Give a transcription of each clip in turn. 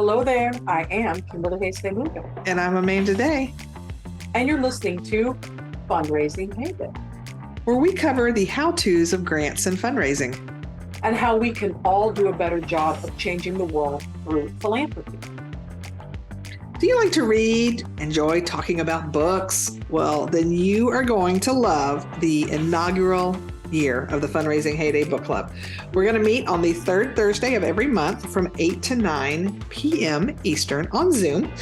Hello there, I am Kimberly Hayes-Lugo. And I'm Amanda Day. And you're listening to Fundraising Heyday, where we cover the how-tos of grants and fundraising. And how we can all do a better job of changing the world through philanthropy. Do you like to read, enjoy talking about books? Well, then you are going to love the inaugural year of the Fundraising Heyday Book Club. We're going to meet on the third Thursday of every month from 8 to 9 p.m. Eastern on Zoom.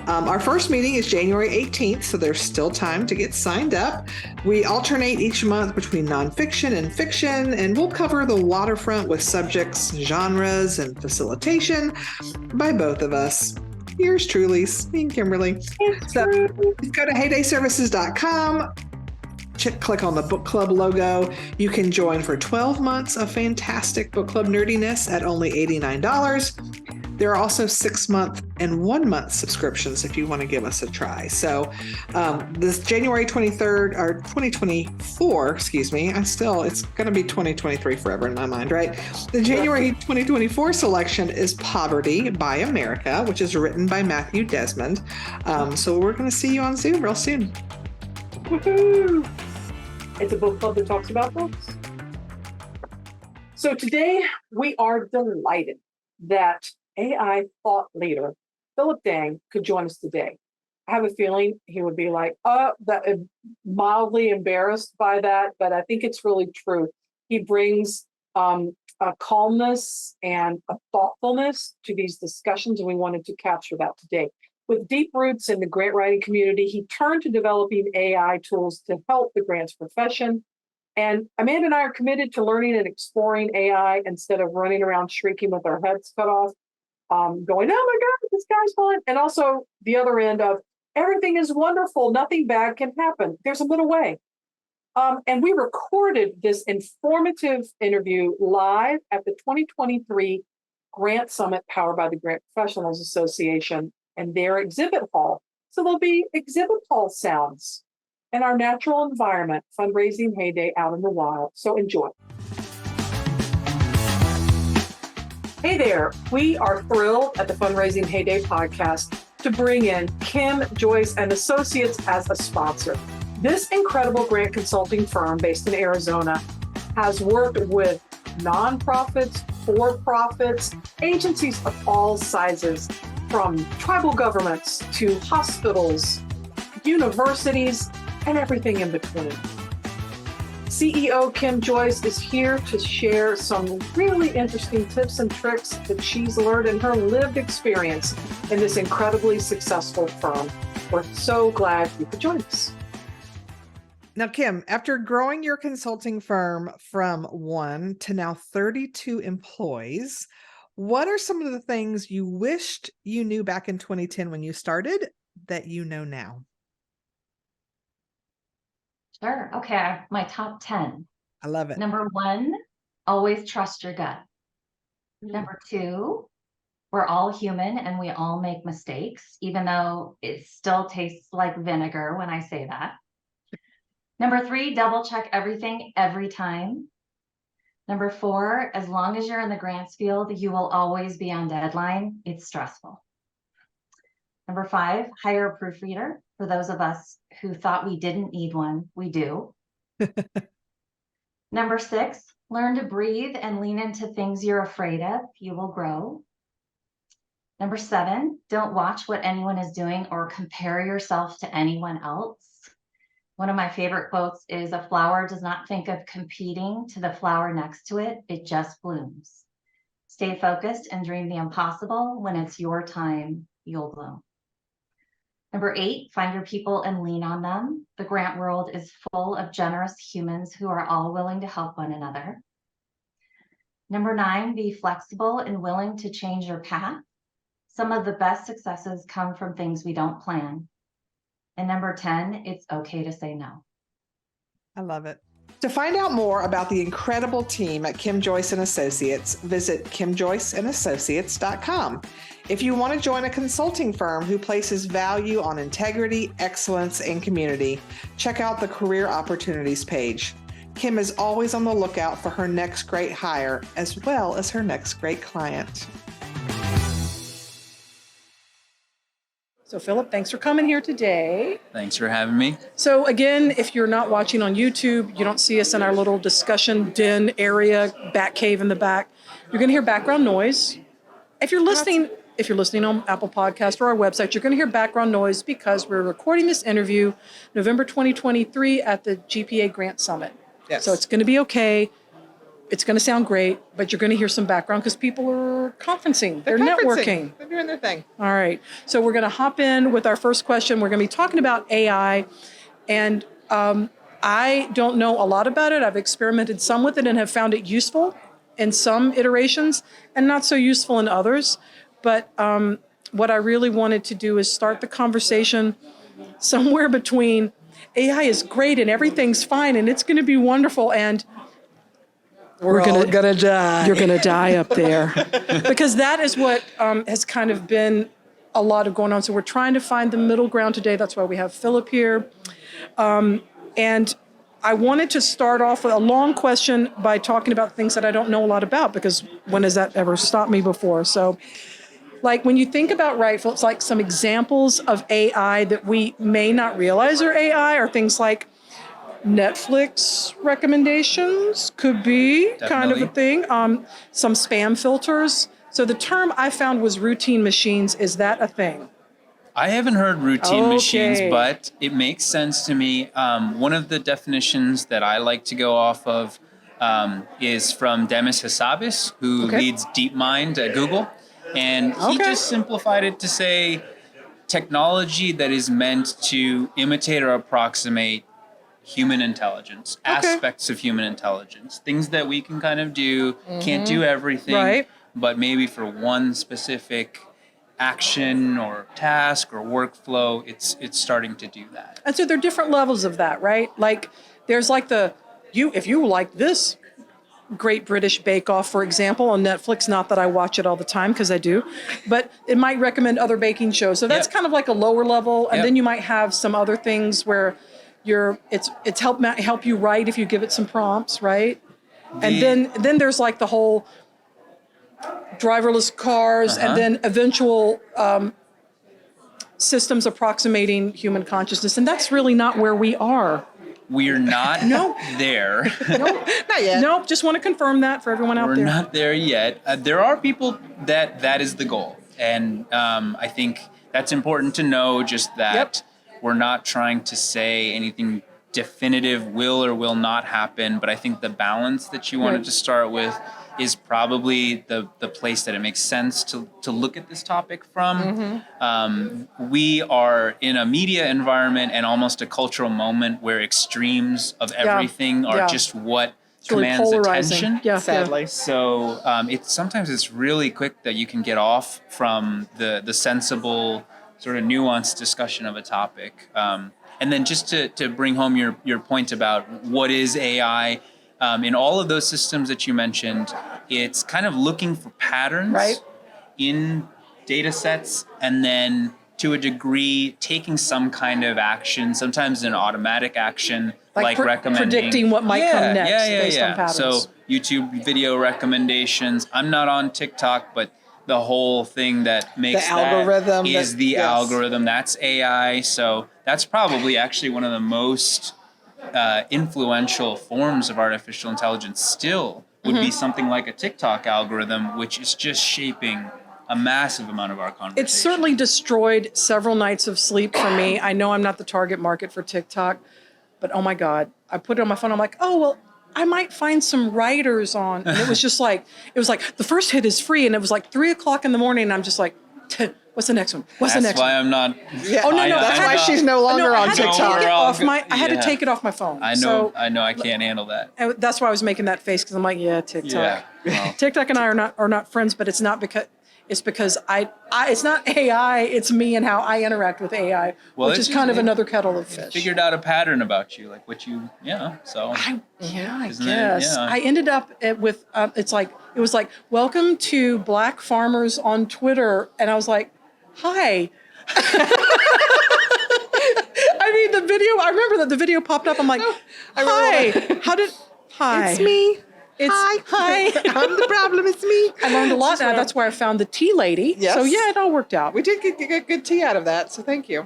Our first meeting is January 18th, so there's still time to get signed up. We alternate each month between nonfiction and fiction, and we'll cover the waterfront with subjects, genres, and facilitation by both of us. Yours truly, me and Kimberly. So go to heydayservices.com. Click on the book club logo. You can join for 12 months of fantastic book club nerdiness at only $89. There are also 6-month and 1-month subscriptions if you want to give us a try. So this January 23rd or 2024, excuse me, it's going to be 2023 forever in my mind, right? The January 2024 selection is Poverty by America, which is written by Matthew Desmond. So we're going to see you on Zoom real soon. Woohoo! It's a book club that talks about books. So today we are delighted that AI thought leader Philip Deng could join us today. I have a feeling he would be like, mildly embarrassed by that, but I think it's really true. He brings a calmness and a thoughtfulness to these discussions, and we wanted to capture that today. With deep roots in the grant writing community, he turned to developing AI tools to help the grants profession. And Amanda and I are committed to learning and exploring AI instead of running around shrieking with our heads cut off, going, oh my God, this guy's fun. And also the other end of everything is wonderful, nothing bad can happen. There's a middle way. And we recorded this informative interview live at the 2023 Grant Summit powered by the Grant Professionals Association and their exhibit hall. So there'll be exhibit hall sounds in our natural environment, Fundraising Heyday out in the wild. So enjoy. Hey there, we are thrilled at the Fundraising Heyday podcast to bring in Kim Joyce and Associates as a sponsor. This incredible grant consulting firm based in Arizona has worked with nonprofits, for-profits, agencies of all sizes, from tribal governments to hospitals, universities, and everything in between. CEO Kim Joyce is here to share some really interesting tips and tricks that she's learned in her lived experience in this incredibly successful firm. We're so glad you could join us. Now, Kim, after growing your consulting firm from 1 to now 32 employees, what are some of the things you wished you knew back in 2010 when you started that you know now? Sure. Okay. My top 10. I love it. Number 1, always trust your gut. Number 2, we're all human and we all make mistakes, even though it still tastes like vinegar when I say that. Number 3, double check everything every time. Number 4, as long as you're in the grants field, you will always be on deadline. It's stressful. Number 5, hire a proofreader. For those of us who thought we didn't need one, we do. Number 6, learn to breathe and lean into things you're afraid of. You will grow. Number 7, don't watch what anyone is doing or compare yourself to anyone else. One of my favorite quotes is, a flower does not think of competing to the flower next to it. It just blooms. Stay focused and dream the impossible. When it's your time, you'll bloom. Number 8, find your people and lean on them. The grant world is full of generous humans who are all willing to help one another. Number 9, be flexible and willing to change your path. Some of the best successes come from things we don't plan. And number 10, it's okay to say no. I love it. To find out more about the incredible team at Kim Joyce and Associates, visit kimjoyceandassociates.com. If you want to join a consulting firm who places value on integrity, excellence, and community, check out the career opportunities page. Kim is always on the lookout for her next great hire, as well as her next great client. So Philip, thanks for coming here today. Thanks for having me. So again, if you're not watching on YouTube, you don't see us in our little discussion den area, bat cave in the back. You're going to hear background noise. If you're listening on Apple Podcast or our website, you're going to hear background noise because we're recording this interview November 2023 at the GPA Grant Summit. Yes. So it's going to be okay. It's going to sound great, but you're going to hear some background because people are conferencing. They're networking. They're doing their thing. All right. So we're going to hop in with our first question. We're going to be talking about AI. And I don't know a lot about it. I've experimented some with it and have found it useful in some iterations and not so useful in others. But what I really wanted to do is start the conversation somewhere between AI is great and everything's fine and it's going to be wonderful and We're all gonna die. you're going to die up there. Because that is what has kind of been a lot of going on. So we're trying to find the middle ground today. That's why we have Philip here. And I wanted to start off with a long question by talking about things that I don't know a lot about, because when has that ever stopped me before? So like when you think about Phil, it's like some examples of AI that we may not realize are AI are things like Netflix recommendations could be kind of a thing. Some spam filters. So the term I found was routine machines. Is that a thing? I haven't heard routine machines, Okay. but it makes sense to me. One of the definitions that I like to go off of is from Demis Hassabis, who Okay. leads DeepMind at Google. And he Okay. just simplified it to say technology that is meant to imitate or approximate human intelligence, aspects of human intelligence, things that we can kind of do, can't do everything, Right. but maybe for one specific action or task or workflow, it's starting to do that. And so there are different levels of that, right? Like there's like if you like this Great British Bake Off, for example, on Netflix, not that I watch it all the time because I do, but it might recommend other baking shows. So that's Yep. kind of like a lower level. And Yep. then you might have some other things where it's help you write if you give it some prompts, right? And then there's like the whole driverless cars and then eventual systems approximating human consciousness. And that's really not where we are. We're not there. Not yet. Nope, just want to confirm that for everyone out We're there. not there yet. There are people that is the goal. And I think that's important to know, just that we're not trying to say anything definitive will or will not happen. But I think the balance that you wanted to start with is probably the place that it makes sense to look at this topic from. We are in a media environment and almost a cultural moment where extremes of everything are just what really commands polarizing. attention. Yeah, Sadly. So sometimes it's really quick that you can get off from the sensible sort of nuanced discussion of a topic. And then just to bring home your point about what is AI, in all of those systems that you mentioned, it's kind of looking for patterns in data sets and then to a degree taking some kind of action, sometimes an automatic action, like recommending. Predicting what might come next based on patterns. So YouTube video recommendations. I'm not on TikTok, but the whole thing that makes The algorithm that is that- the yes. algorithm. That's AI. So that's probably actually one of the most influential forms of artificial intelligence still would be something like a TikTok algorithm, which is just shaping a massive amount of our conversation. It's certainly destroyed several nights of sleep for me. I know I'm not the target market for TikTok, but oh my God, I put it on my phone. I'm like, oh, well, I might find some writers on. And it was like the first hit is free. And it was like 3:00 in the morning. And I'm just like, what's the next one? What's the That's next why one? I'm not. Yeah. Oh, no, no. That's I why had- she's no longer I on had to TikTok. take it off I had to Yeah. take it off my phone. I So know. I can't handle that. and that's why I was making that face because I'm like, yeah, TikTok. Yeah. Well, TikTok and I are not friends, but it's because it's not AI. It's me and how I interact with AI, Well, which it's is kind just- of another kettle of fish. figured out a pattern about you, like what you, so. I Isn't it? guess Yeah. I ended up with it was like welcome to Black Farmers on Twitter, and I was like, hi. I mean, the video. I remember that the video popped up. I'm like, hi. Hi. It's me. Hi. I'm the problem. It's me. I learned a lot now. That's where I found the tea lady. Yes. So yeah, it all worked out. We did get good tea out of that, so thank you.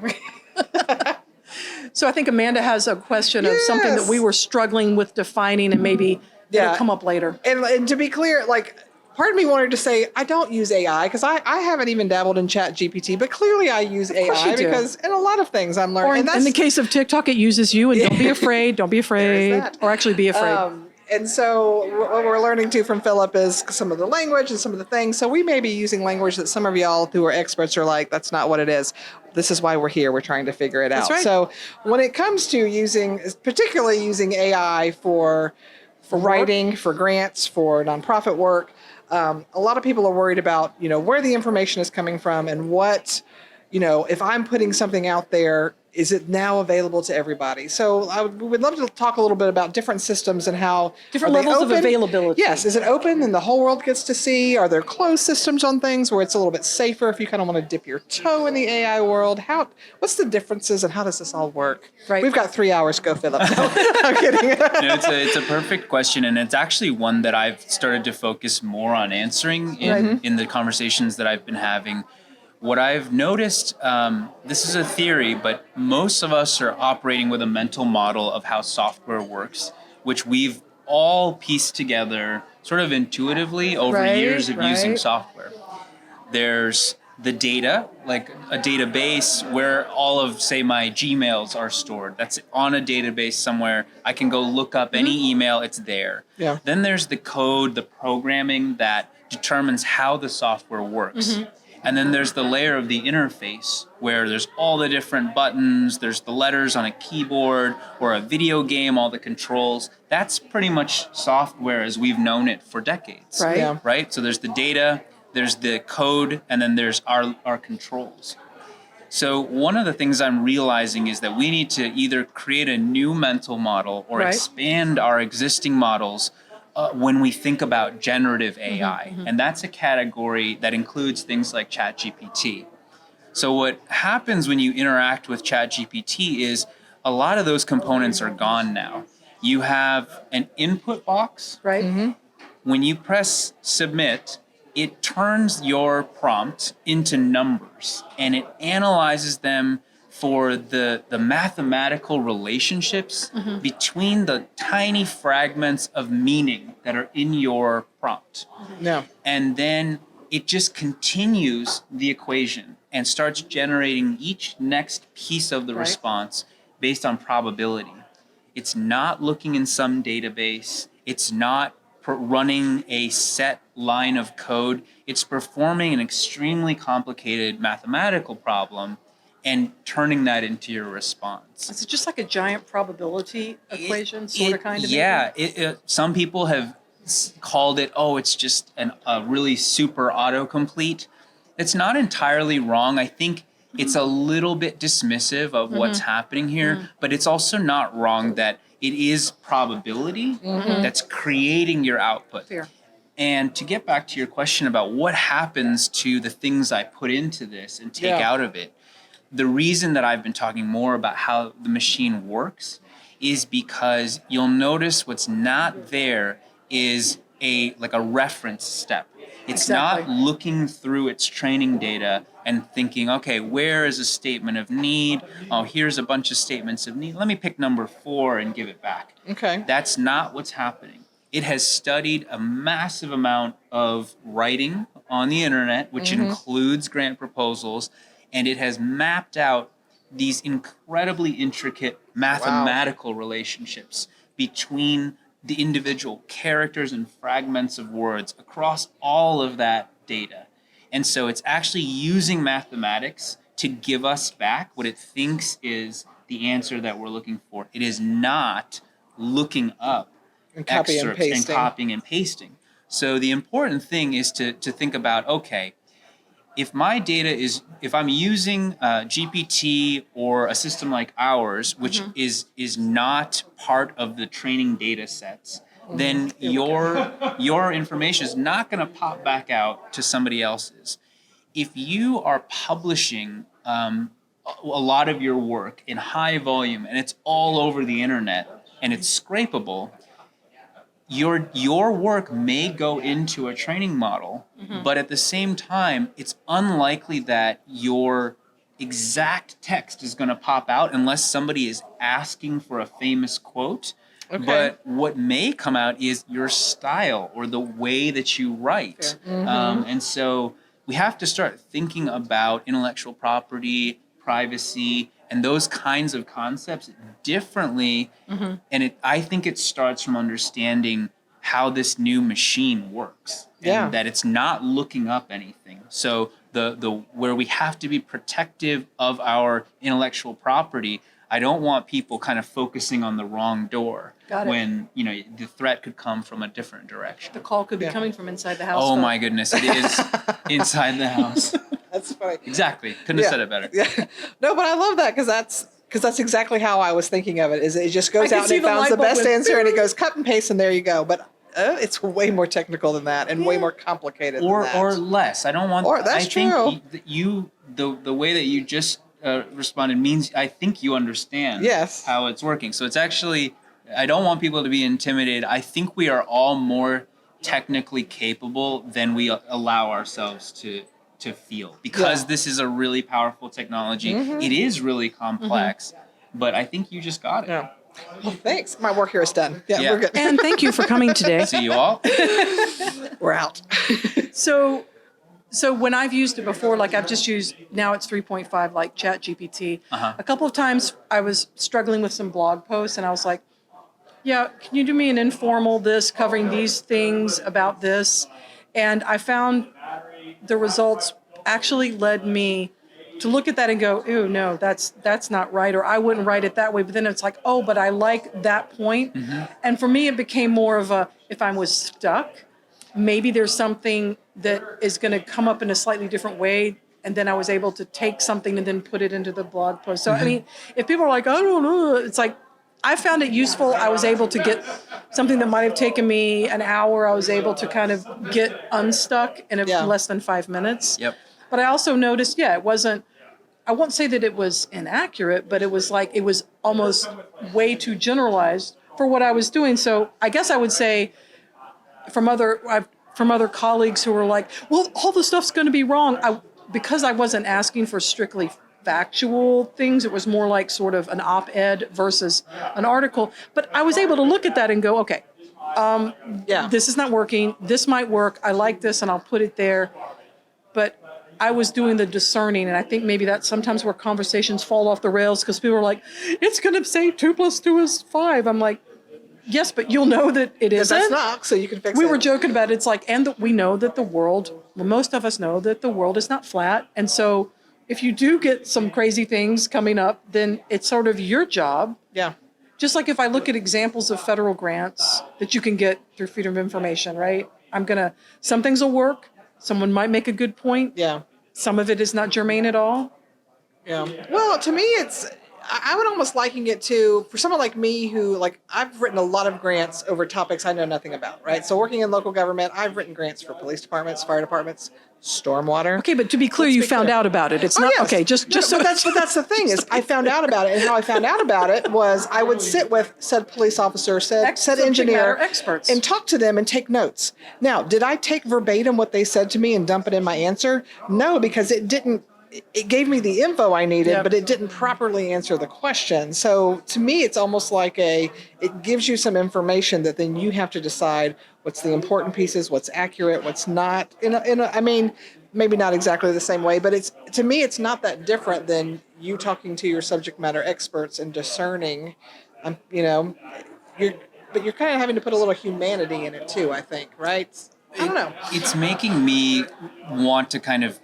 So I think Amanda has a question of something that we were struggling with defining, and maybe it'll come up later. And to be clear, like, part of me wanted to say I don't use AI because I haven't even dabbled in Chat GPT, but clearly I use AI you do. because in a lot of things I'm learning. Or and in the case of TikTok, it uses you, and don't be afraid. Don't be afraid. that. Or actually be afraid. And so what we're learning too from Philip is some of the language and some of the things. So we may be using language that some of y'all who are experts are like, that's not what it is. This is why we're here. We're trying to figure it out. That's right. So when it comes to particularly using AI for writing, for grants, for nonprofit work, a lot of people are worried about, where the information is coming from and what, if I'm putting something out there, is it now available to everybody? So we would love to talk a little bit about different systems and how Different are they levels of open? availability. Yes, is it open and the whole world gets to see? Are there closed systems on things where it's a little bit safer if you kind of want to dip your toe in the AI world? What's the differences and how does this all work? Right. We've got 3 hours. Go, Philip. No, I'm kidding. No, it's a perfect question, and it's actually one that I've started to focus more on answering in the conversations that I've been having. What I've noticed, this is a theory, but most of us are operating with a mental model of how software works, which we've all pieced together sort of intuitively over years of using software. There's the data, like a database where all of, say, my Gmails are stored. That's on a database somewhere. I can go look up any email, it's there. Yeah. Then there's the code, the programming that determines how the software works. And then there's the layer of the interface where there's all the different buttons, there's the letters on a keyboard or a video game, all the controls. That's pretty much software as we've known it for decades. Right. Yeah. Right? So there's the data, there's the code, and then there's our controls. So one of the things I'm realizing is that we need to either create a new mental model or expand our existing models when we think about generative AI. And that's a category that includes things like ChatGPT. So what happens when you interact with ChatGPT is a lot of those components are gone now. You have an input box. Right. When you press submit, it turns your prompt into numbers and it analyzes them for the mathematical relationships between the tiny fragments of meaning that are in your prompt. Yeah. And then it just continues the equation and starts generating each next piece of the response based on probability. It's not looking in some database. It's not running a set line of code. It's performing an extremely complicated mathematical problem and turning that into your response. Is it just like a giant probability equation, sort of, kind of? Yeah. Some people have called it, it's just a really super autocomplete. It's not entirely wrong. I think it's a little bit dismissive of what's happening here, but it's also not wrong that it is probability that's creating your output. Fair. And to get back to your question about what happens to the things I put into this and take out of it, the reason that I've been talking more about how the machine works is because you'll notice what's not there is a reference step. It's not looking through its training data and thinking, okay, where is a statement of need? Oh, here's a bunch of statements of need. Let me pick number 4 and give it back. Okay. That's not what's happening. It has studied a massive amount of writing on the internet, which includes grant proposals, and it has mapped out these incredibly intricate mathematical relationships between the individual characters and fragments of words across all of that data. And so it's actually using mathematics to give us back what it thinks is the answer that we're looking for. It is not looking up And copy and excerpts and pasting. copying and pasting. So the important thing is to think about, okay, if my data if I'm using GPT or a system like ours, which is not part of the training data sets, then your information is not going to pop back out to somebody else's. If you are publishing a lot of your work in high volume and it's all over the internet and it's scrapable, your work may go into a training model, but at the same time, it's unlikely that your exact text is going to pop out unless somebody is asking for a famous quote. Okay. But what may come out is your style or the way that you write. And so we have to start thinking about intellectual property, privacy, and those kinds of concepts differently. And I think it starts from understanding how this new machine works, Yeah. and that it's not looking up anything. So the where we have to be protective of our intellectual property, I don't want people kind of focusing on the wrong door Got it. when the threat could come from a different direction. The call could be Yeah. coming from inside the house. Oh though. my goodness, it is inside the house. That's funny. Exactly. Couldn't have said it better. Yeah. No, but I love that because that's exactly how I was thinking of it. Is it just goes I can out see and it the finds light the bulb best went answer and it goes cut and paste and there you go. But it's way more technical than that and way more complicated than that. Or less. I don't want. Or that's I think true. the way that you just responded means I think you understand. Yes. How it's working. So it's actually, I don't want people to be intimidated. I think we are all more technically capable than we allow ourselves to feel, because this is a really powerful technology. It is really complex, but I think you just got it. Yeah. Well, thanks. My work here is done. Yeah, Yeah. we're good. And thank you for coming today. See you all. We're out. So when I've used it before, like I've just used, now it's 3.5, like ChatGPT. A couple of times I was struggling with some blog posts and I was like, yeah, can you do me an informal this covering these things about this? And I found the results actually led me to look at that and go, ew, no, that's not right, or I wouldn't write it that way. But then it's like, oh, but I like that point. And for me, it became more of a, if I was stuck, maybe there's something that is going to come up in a slightly different way. And then I was able to take something and then put it into the blog post. So, I mean, if people are like, I don't know, it's like, I found it useful. I was able to get something that might have taken me an hour. I was able to kind of get unstuck in less than 5 minutes. Yep. But I also noticed, it wasn't, I won't say that it was inaccurate, but it was like, it was almost way too generalized for what I was doing. So I guess I would say from other colleagues who were like, well, all the stuff's going to be wrong. Because I wasn't asking for strictly factual things, it was more like sort of an op-ed versus an article. But I was able to look at that and go, okay, this is not working. This might work. I like this and I'll put it there. But I was doing the discerning, and I think maybe that's sometimes where conversations fall off the rails because people are like, it's going to say 2 + 2 is 5. I'm like, yes, but you'll know that it isn't. That's not, so you can fix it. We were joking about it. It's like, and we know that the world, well, most of us know that the world is not flat. And so if you do get some crazy things coming up, then it's sort of your job. Yeah. Just like if I look at examples of federal grants that you can get through Freedom of Information, right? Some things will work. Someone might make a good point. Yeah. Some of it is not germane at all. Yeah. Well, to me, I would almost liken it to, for someone like me who, like, I've written a lot of grants over topics I know nothing about, right? So working in local government, I've written grants for police departments, fire departments, stormwater. Okay, but to be clear, Let's you be found clear. out about it. It's Oh, not, yes. okay, just so. But that's the thing is I found out about it, and how I found out about it was I would sit with said police officer, said Subject engineer, matter experts. and talk to them and take notes. Now, did I take verbatim what they said to me and dump it in my answer? No, because it didn't. It gave me the info I needed, but it didn't properly answer the question. So to me, it's almost like it gives you some information that then you have to decide what's the important pieces, what's accurate, what's not. I mean, maybe not exactly the same way, but to me, it's not that different than you talking to your subject matter experts and discerning, but you're kind of having to put a little humanity in it too, I think, right? I don't know. It's making me want to kind of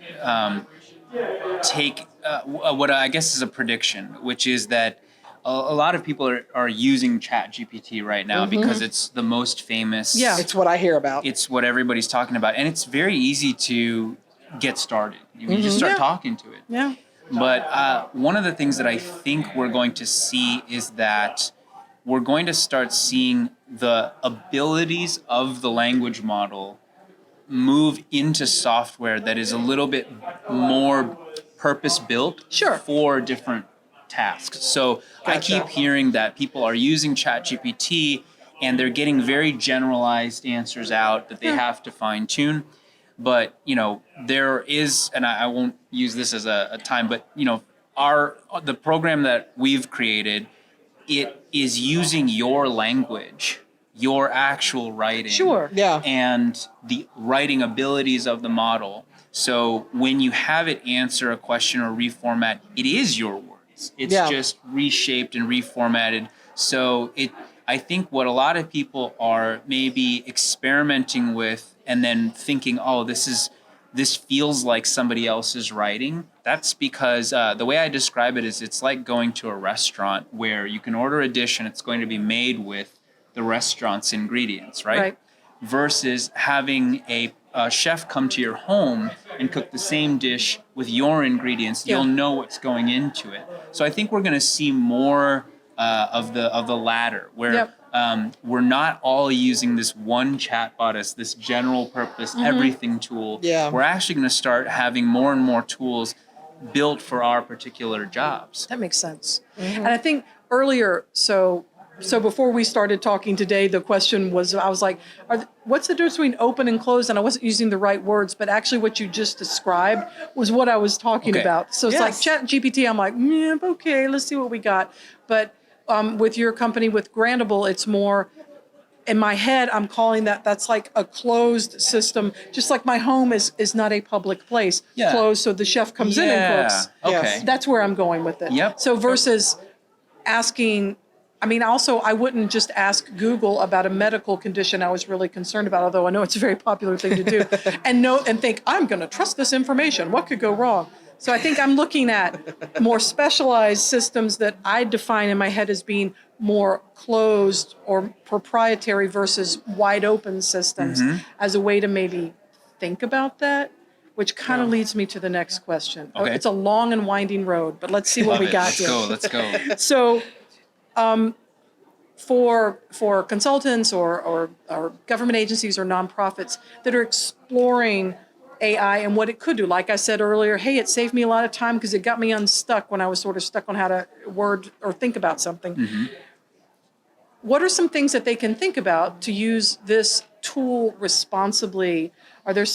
take what I guess is a prediction, which is that a lot of people are using ChatGPT right now because it's the most famous. Yeah. It's what I hear about. It's what everybody's talking about, and it's very easy to get started. You just start talking to it. Yeah. But one of the things that I think we're going to see is that we're going to start seeing the abilities of the language model move into software that is a little bit more purpose-built for different tasks. So I keep hearing that people are using ChatGPT and they're getting very generalized answers out that they have to fine tune. But there is, and I won't use this as a time, but the program that we've created, it is using your language, your actual writing, Yeah. and the writing abilities of the model. So when you have it answer a question or reformat, it is your words. It's just reshaped and reformatted. So I think what a lot of people are maybe experimenting with and then thinking, oh, this feels like somebody else's writing. That's because the way I describe it is it's like going to a restaurant where you can order a dish and it's going to be made with the restaurant's ingredients, right? Versus having a chef come to your home and cook the same dish with your ingredients. You'll know what's going into it. So I think we're going to see more of the latter, where we're not all using this one chatbot as this general purpose everything tool. We're actually going to start having more and more tools built for our particular jobs. That makes sense. And I think earlier, so before we started talking today, the question was, I was like, what's the difference between open and closed? And I wasn't using the right words, but actually what you just described was what I was talking about. So it's like Chat GPT, I'm like, okay, let's see what we got. But with your company, with Grantable, it's more, in my head, I'm calling that's like a closed system, just like my home is not a public place. Closed, so the chef comes in and cooks. Okay. That's where I'm going with it. So versus asking, also, I wouldn't just ask Google about a medical condition I was really concerned about, although I know it's a very popular thing to do, and think, I'm going to trust this information. What could go wrong? So I think I'm looking at more specialized systems that I define in my head as being more closed or proprietary versus wide open systems as a way to maybe think about that, which kind of leads me to the next question. Okay. It's a long and winding road, but let's see what we got here. Let's go. So for consultants or government agencies or nonprofits that are exploring AI and what it could do, like I said earlier, hey, it saved me a lot of time because it got me unstuck when I was sort of stuck on how to word or think about something. What are some things that they can think about to use this tool responsibly? Are there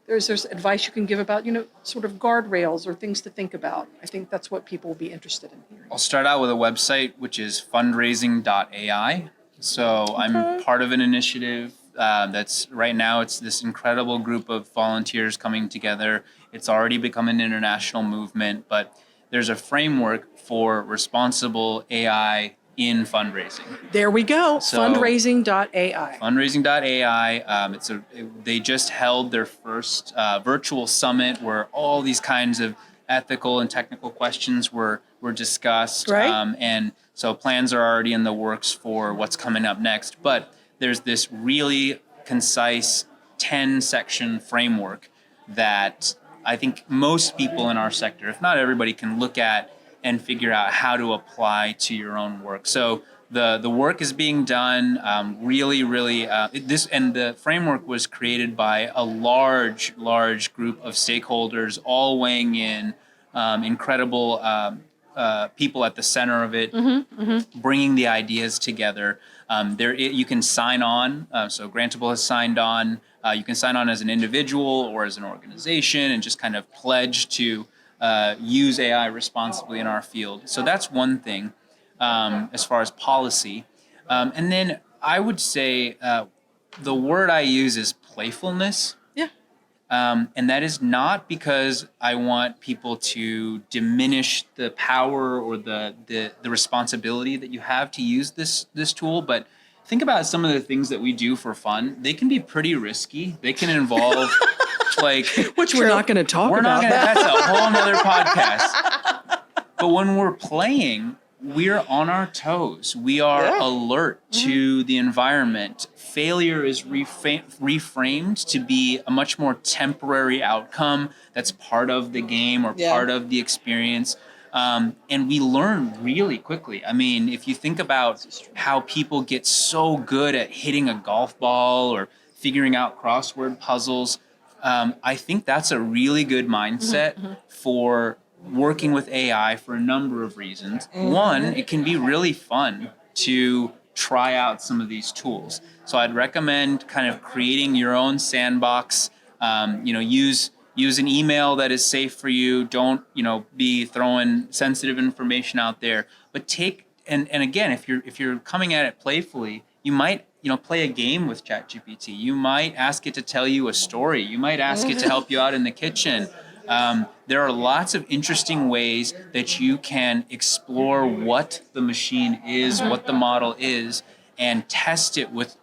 there's advice you can give about, sort of guardrails or things to think about? I think that's what people will be interested in hearing. I'll start out with a website, which is fundraising.ai. So I'm part of an initiative that's right now, it's this incredible group of volunteers coming together. It's already become an international movement, but there's a framework for responsible AI in fundraising. There we go. So, fundraising.ai. Fundraising.ai. They just held their first virtual summit where all these kinds of ethical and technical questions were discussed. And so plans are already in the works for what's coming up next. But there's this really concise 10-section framework that I think most people in our sector, if not everybody, can look at and figure out how to apply to your own work. So the work is being done really, and the framework was created by a large group of stakeholders, all weighing in, incredible people at the center of it, bringing the ideas together. You can sign on. So Grantable has signed on. You can sign on as an individual or as an organization and just kind of pledge to use AI responsibly in our field. So that's one thing as far as policy. And then I would say the word I use is playfulness. And that is not because I want people to diminish the power or the responsibility that you have to use this tool, but think about some of the things that we do for fun. They can be pretty risky. They can involve which we're not going to talk about. That's a whole nother podcast. But when we're playing, we're on our toes. We are alert to the environment. Failure is reframed to be a much more temporary outcome that's part of the game or part of the experience. And we learn really quickly. I mean, if you think about how people get so good at hitting a golf ball or figuring out crossword puzzles, I think that's a really good mindset for working with AI for a number of reasons. One, it can be really fun to try out some of these tools. So I'd recommend kind of creating your own sandbox. Use an email that is safe for you. Don't be throwing sensitive information out there. But take and again, if you're coming at it playfully, you might play a game with ChatGPT. You might ask it to tell you a story. You might ask it to help you out in the kitchen. There are lots of interesting ways that you can explore what the machine is, what the model is, and test it with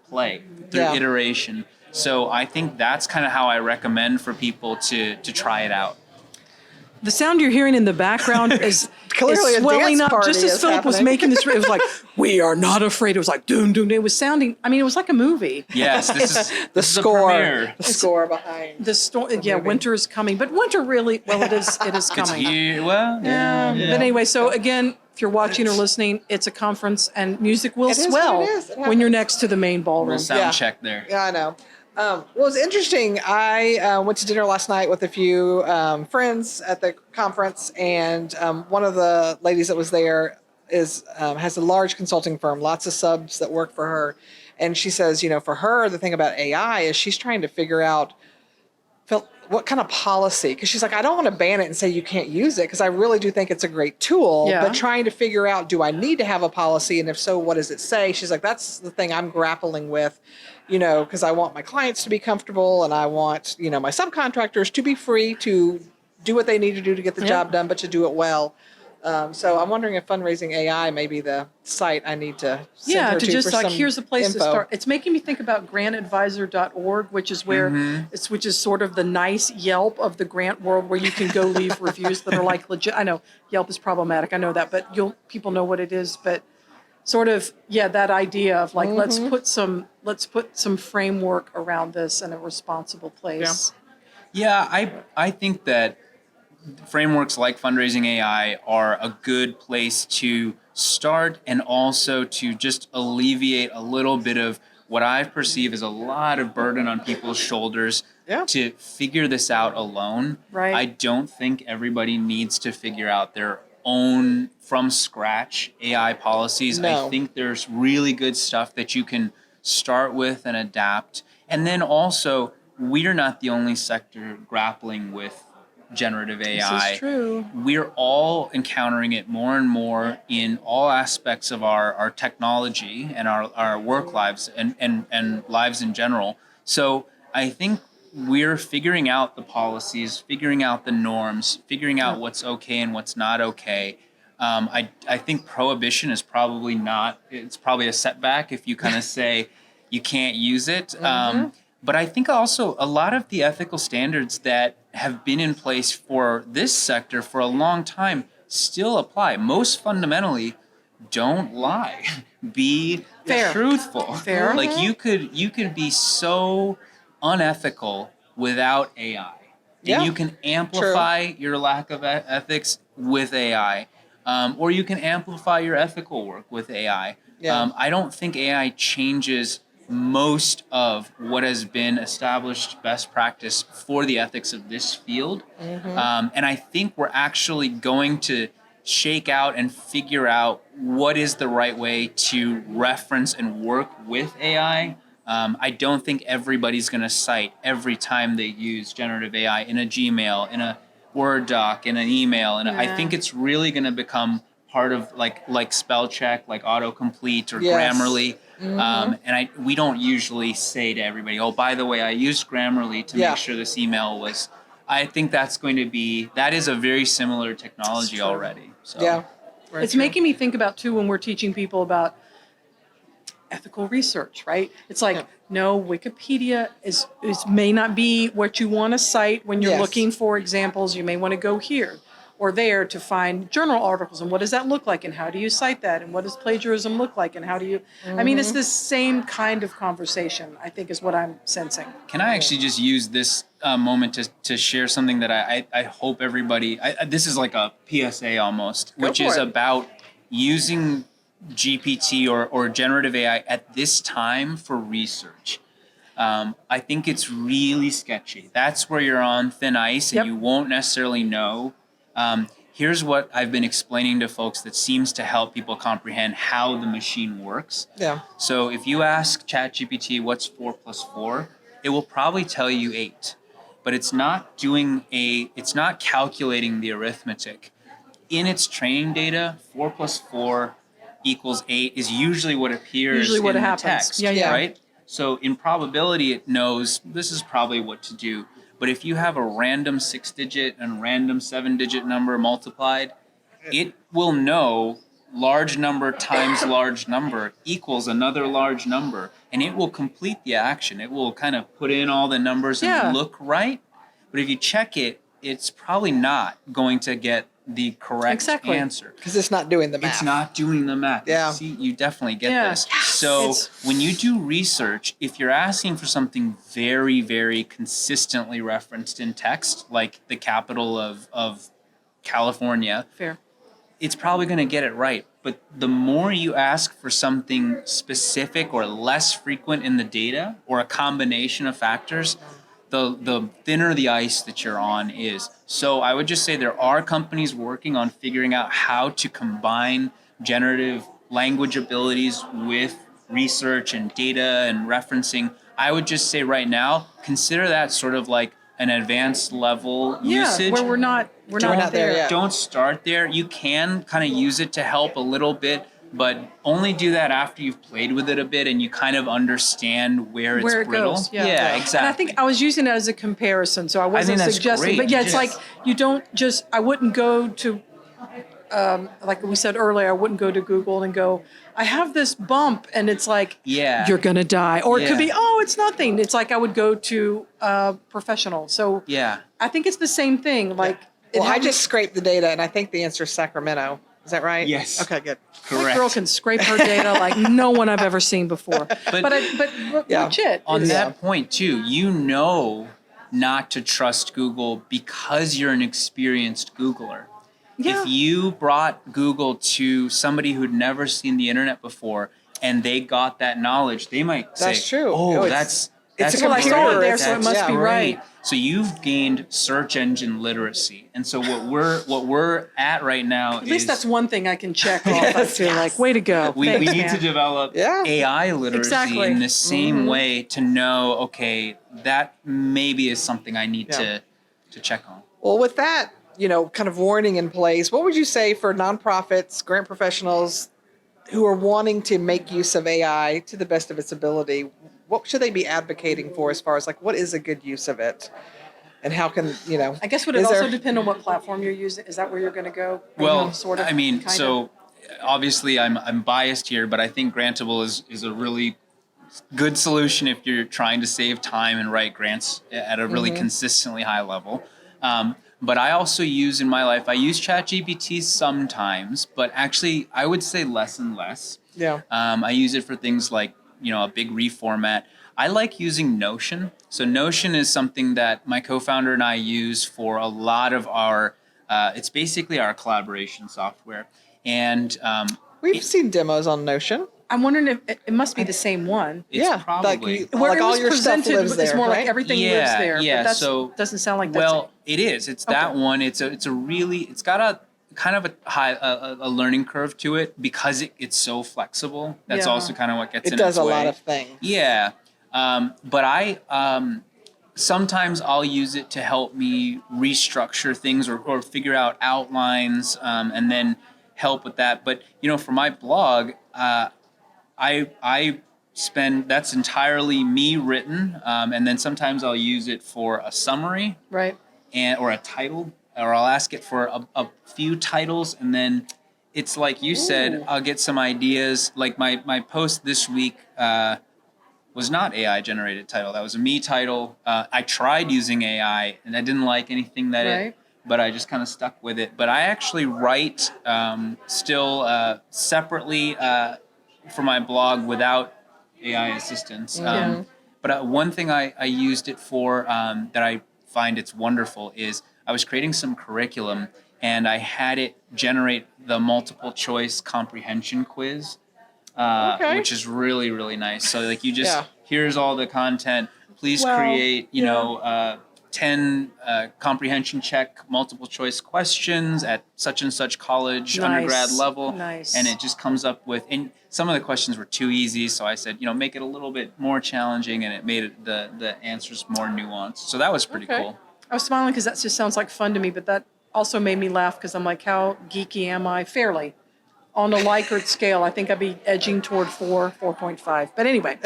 play through iteration. So I think that's kind of how I recommend for people to try it out. The sound you're hearing in the background is Clearly a swelling dance up. party Just as is Philip was happening. making this, it was like, we are not afraid. It was like, doom, doom. It was sounding, I mean, it was like a movie. Yes, this is The this is a score, premiere. the score behind. The story, winter is coming, but winter really, well, it is It's coming. here. Well, Yeah. But anyway, so again, if you're watching or listening, it's a conference and music will It is what swell it is. It when you're happens. next to the main ballroom. We'll sound check there. Yeah, I know. Well, it was interesting. I went to dinner last night with a few friends at the conference, and one of the ladies that was there has a large consulting firm, lots of subs that work for her, and she says, for her, the thing about AI is she's trying to figure out what kind of policy, because she's like, I don't want to ban it and say you can't use it, because I really do think it's a great tool, Yeah. but trying to figure out, do I need to have a policy, and if so, what does it say? She's like, that's the thing I'm grappling with, because I want my clients to be comfortable, and I want, my subcontractors to be free to do what they need to do to get the job done, but to do it well. So I'm wondering if Fundraising AI may be the site I need to send her To to just for like, some here's a place to info. start. It's making me think about grantadvisor.org, which is where which is sort of the nice Yelp of the grant world, where you can go leave reviews that are like legit. I know Yelp is problematic. I know that, but people know what it is. But sort of, that idea of like, let's put some framework around this in a responsible place. Yeah, I think that frameworks like Fundraising AI are a good place to start, and also to just alleviate a little bit of what I perceive as a lot of burden on people's shoulders to figure this out alone. Right. I don't think everybody needs to figure out their own from scratch AI policies. No. I think there's really good stuff that you can start with and adapt. And then also, we're not the only sector grappling with generative AI. This is true. We're all encountering it more and more in all aspects of our technology and our work lives and lives in general. So I think we're figuring out the policies, figuring out the norms, figuring out what's okay and what's not okay. I think prohibition is probably it's probably a setback if you kind of say you can't use it. But I think also a lot of the ethical standards that have been in place for this sector for a long time still apply. Most fundamentally, don't lie. Be Fair. truthful. Fair. Like you could be so unethical without AI. Yeah. And you can amplify your lack of ethics with AI. Or you can amplify your ethical work with AI. Yeah. I don't think AI changes most of what has been established best practice for the ethics of this field. And I think we're actually going to shake out and figure out what is the right way to reference and work with AI. I don't think everybody's going to cite every time they use generative AI in a Gmail, in a Word doc, in an email. And I think it's really going to become part of like spell check, like autocomplete or Grammarly. And we don't usually say to everybody, oh, by the way, I used Grammarly to make sure this email was. I think that is a very similar technology already. So. Yeah. It's making me think about, too, when we're teaching people about ethical research, right? It's like, no, Wikipedia is may not be what you want to cite when you're looking for examples. You may want to go here or there to find journal articles, and what does that look like, and how do you cite that, and what does plagiarism look like, and how do you, I mean, it's this same kind of conversation, I think, is what I'm sensing. Can I actually just use this moment to share something that I hope everybody, this is like a PSA almost, which is about using GPT or generative AI at this time for research. I think it's really sketchy. That's where you're on thin ice and you won't necessarily know. here's what I've been explaining to folks that seems to help people comprehend how the machine works. Yeah. So if you ask ChatGPT what's 4 plus 4, it will probably tell you 8. But it's not calculating the arithmetic. In its training data, 4 plus 4 equals 8 is usually what appears Usually what in the happens. text, Yeah. right? So in probability, it knows this is probably what to do. But if you have a random 6-digit and random 7-digit number multiplied, it will know large number times large number equals another large number, and it will complete the action. It will kind of put in all the numbers and look right. But if you check it, it's probably not going to get the correct answer. Because it's not doing the math. It's not doing the math. Yeah. See, you definitely get this. So when you do research, if you're asking for something very, very consistently referenced in text, like the capital of California, Fair. it's probably going to get it right. But the more you ask for something specific or less frequent in the data, or a combination of factors, the thinner the ice that you're on is. So I would just say there are companies working on figuring out how to combine generative language abilities with research and data and referencing. I would just say right now, consider that sort of like an advanced level usage. Where we're not there yet. Don't start there. You can kind of use it to help a little bit, but only do that after you've played with it a bit and you kind of understand where it's brittle. Goes. Yeah, exactly. And I think I was using it as a comparison, so I wasn't that's suggesting. great. But yeah, it's like you don't just. I wouldn't go to, like we said earlier, I wouldn't go to Google and go, I have this bump, and it's like, you're gonna die, or it could be, oh, it's nothing. It's like I would go to a professional. So I think it's the same thing. Like, well, I just scraped the data, and I think the answer is Sacramento. Is that right? Yes. Okay, good. Correct. That girl can scrape her data like no one I've ever seen before. But legit. On that point too, you know not to trust Google because you're an experienced Googler. Yeah. If you brought Google to somebody who'd never seen the internet before and they got that knowledge, they might say, That's true. "Oh, It's that's a well, I saw it computer. there, so it must be right." So you've gained search engine literacy, and so what we're at right now At least that's one thing I can check off. I feel like, way to go. we Thanks, need man. to develop AI literacy in the same way to know, okay, that maybe is something I need to check on. Well, with that, kind of warning in place, what would you say for nonprofits, grant professionals who are wanting to make use of AI to the best of its ability? What should they be advocating for as far as like what is a good use of it? And how can, I guess would it also depend on what platform you're using? Is that where you're going to go? Well, sort of, I mean, so obviously I'm biased here, but I think Grantable is a really good solution if you're trying to save time and write grants at a really consistently high level. But I also use in my life, I use ChatGPT sometimes, but actually I would say less and less. Yeah. I use it for things like, a big reformat. I like using Notion. So Notion is something that my co-founder and I use for a lot of our, it's basically our collaboration software. And we've seen demos on Notion. I'm wondering if it must be the same one. It's probably. Where like it all was your stuff presented, lives there, it's more right? like everything lives there. Yeah, But so doesn't sound like that's well, it is. It's that one. It's a really. It's got a kind of a high a learning curve to it because it's so flexible. That's also kind of what gets in its way. It does a lot of things. Yeah, but I sometimes I'll use it to help me restructure things or figure out outlines and then help with that. But for my blog, I spend that's entirely me written, and then sometimes I'll use it for a summary, right, or a title, or I'll ask it for a few titles, and then it's like you said, I'll get some ideas. Like my post this week was not AI generated title. That was a me title. I tried using AI and I didn't like anything that but I just kind of stuck with it. But I actually write still separately for my blog without AI assistance. But one thing I used it for that I find it's wonderful is I was creating some curriculum and I had it generate the multiple choice comprehension quiz, which is really, really nice. So like you just, here's all the content. Please create, 10 comprehension check multiple choice questions at such and such college undergrad level. Nice. And it just comes up with, and some of the questions were too easy. So I said, make it a little bit more challenging, and it made it the answers more nuanced. So that was pretty cool. I was smiling because that just sounds like fun to me, but that also made me laugh because I'm like, how geeky am I? Fairly. On a Likert scale, I think I'd be edging toward 4.5. But anyway,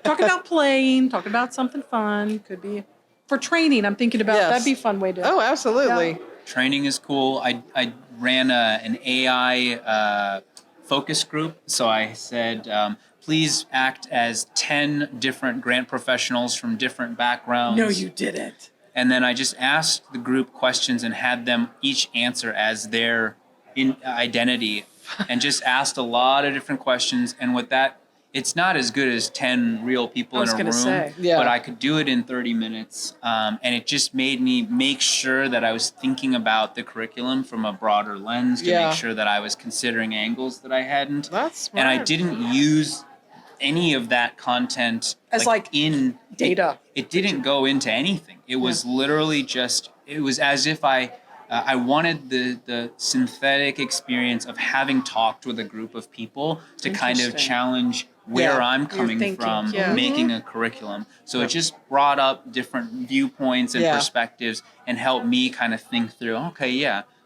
talking about playing, talking about something fun, could be for training. I'm thinking about that'd be a fun way to. Oh, absolutely. Yeah. Training is cool. I ran an AI focus group. So I said, please act as 10 different grant professionals from different backgrounds. No, you didn't. And then I just asked the group questions and had them each answer as their identity, and just asked a lot of different questions. And with that, it's not as good as 10 real people in a room, but I could do it in 30 minutes. And it just made me make sure that I was thinking about the curriculum from a broader lens to make sure that I was considering angles that I hadn't. That's smart. And I didn't use any of that content as in data. It didn't go into anything. It was literally just, it was as if I wanted the synthetic experience of having talked with a group of people to kind of challenge where I'm coming from making a curriculum. So it just brought up different viewpoints and perspectives and helped me kind of think through,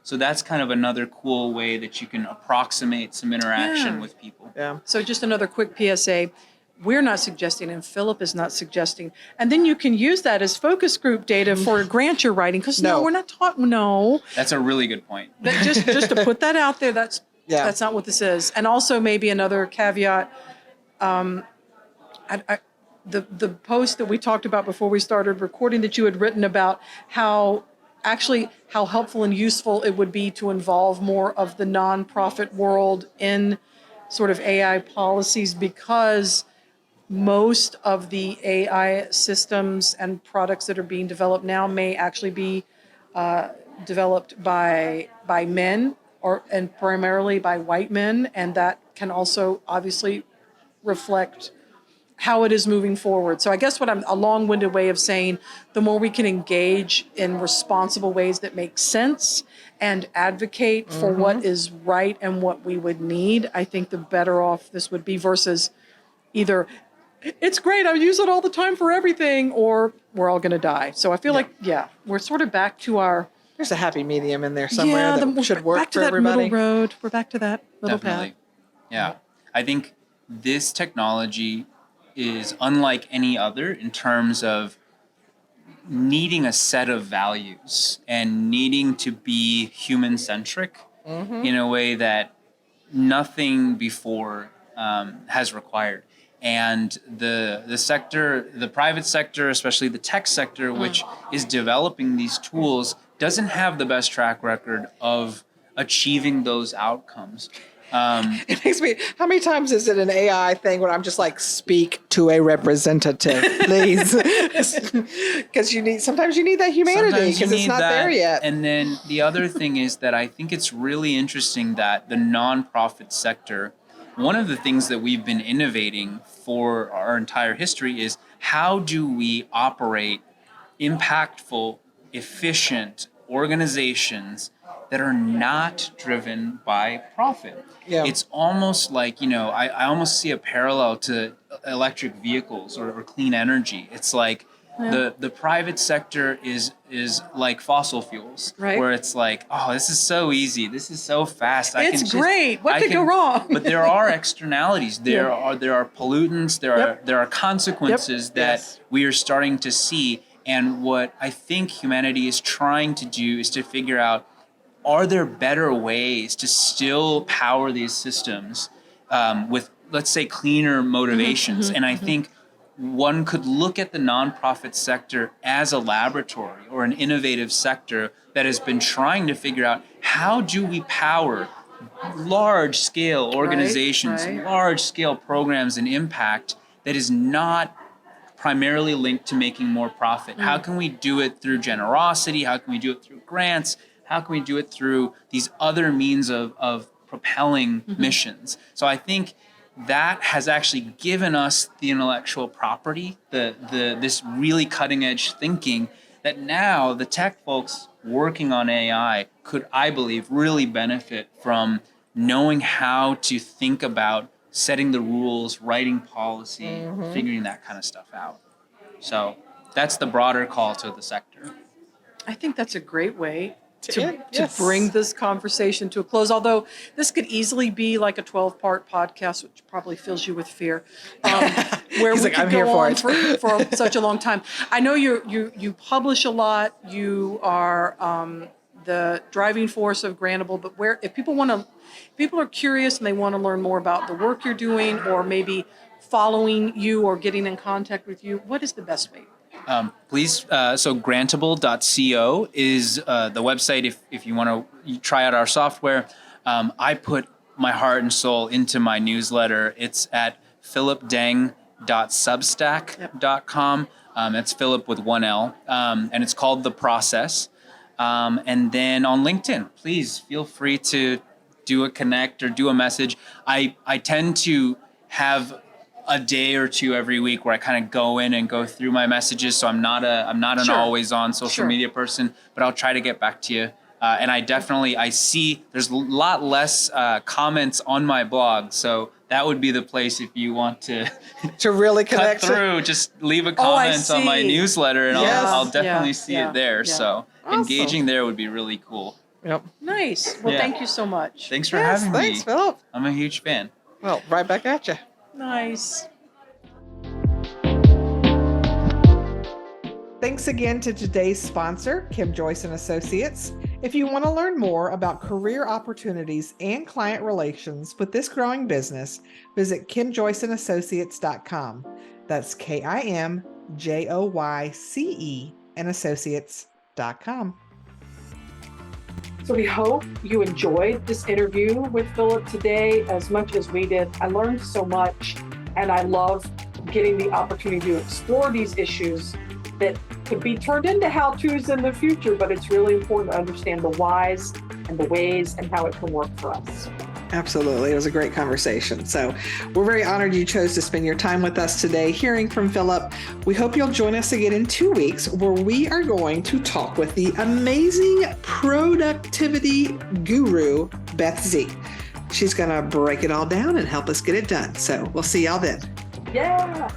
so that's kind of another cool way that you can approximate some interaction with people. Yeah. So just another quick PSA. We're not suggesting, and Philip is not suggesting. And then you can use that as focus group data for a grant you're writing. Because we're not taught. No. That's a really good point. Just to put that out there, that's not what this is. And also maybe another caveat. The post that we talked about before we started recording that you had written about how helpful and useful it would be to involve more of the nonprofit world in sort of AI policies, because most of the AI systems and products that are being developed now may actually be developed by men and primarily by white men, and that can also obviously reflect how it is moving forward. So I guess a long-winded way of saying, the more we can engage in responsible ways that make sense and advocate for what is right and what we would need, I think the better off this would be, versus either it's great, I use it all the time for everything, or we're all going to die. So I feel like, we're sort of back to our... There's a happy medium in there somewhere that should work for everybody. Back to that middle road. We're back to that middle path. Yeah. I think this technology is unlike any other in terms of needing a set of values and needing to be human-centric in a way that nothing before has required. And the private sector, especially the tech sector, which is developing these tools, doesn't have the best track record of achieving those outcomes. It makes me, how many times is it an AI thing where I'm just like, speak to a representative, please? Because sometimes you need that humanity because it's not there yet. And then the other thing is that I think it's really interesting that the nonprofit sector, one of the things that we've been innovating for our entire history is how do we operate impactful, efficient organizations that are not driven by profit. Yeah. It's almost like, I almost see a parallel to electric vehicles or clean energy. It's like the private sector is like fossil fuels, where it's like, oh, this is so easy. This is so fast. It's great. What could go wrong? But there are externalities. There are pollutants. There are consequences that we are starting to see. And what I think humanity is trying to do is to figure out, are there better ways to still power these systems with, let's say, cleaner motivations? And I think one could look at the nonprofit sector as a laboratory or an innovative sector that has been trying to figure out, how do we power large-scale organizations, large-scale programs and impact that is not primarily linked to making more profit? How can we do it through generosity? How can we do it through grants? How can we do it through these other means of propelling missions? So I think that has actually given us the intellectual property, this really cutting edge thinking that now the tech folks working on AI could, I believe, really benefit from knowing how to think about setting the rules, writing policy, figuring that kind of stuff out. So that's the broader call to the sector. I think that's a great way to Yes. bring this conversation to a close. Although this could easily be like a 12-part podcast, which probably fills you with fear, where He's we like, could "I'm here go for on it." for such a long time. I know you publish a lot. You are the driving force of Grantable. But where if people are curious and they want to learn more about the work you're doing, or maybe following you or getting in contact with you, what is the best way? Please, so grantable.co is the website if you want to try out our software. I put my heart and soul into my newsletter. It's at philipdeng.substack.com. It's Philip with one L, and it's called The Process. And then on LinkedIn, please feel free to do a connect or do a message. I tend to have a day or two every week where I kind of go in and go through my messages. So I'm not an Sure. always on social Sure. media person, but I'll try to get back to you. And I see there's a lot less comments on my blog. So that would be the place if you want to To really cut connect. through, just leave a Oh, I comment on my see. newsletter and Yes. I'll definitely Yeah, see yeah, it there. yeah. So Awesome. engaging there would be really cool. Yep. Nice. Well, Yeah. thank you so much. Thanks for Yes, having thanks, me. Philip. I'm a huge fan. Well, right back at you. Nice. Thanks again to today's sponsor, Kim Joyce & Associates. If you want to learn more about career opportunities and client relations with this growing business, visit kimjoyceandassociates.com. That's KIMJOYCE and associates.com. So we hope you enjoyed this interview with Philip today as much as we did. I learned so much, and I love getting the opportunity to explore these issues that could be turned into how-tos in the future, but it's really important to understand the whys and the ways and how it can work for us. Absolutely. It was a great conversation. So we're very honored you chose to spend your time with us today hearing from Philip. We hope you'll join us again in 2 weeks where we are going to talk with the amazing productivity guru, Beth Z. She's going to break it all down and help us get it done. So we'll see y'all then. Yeah.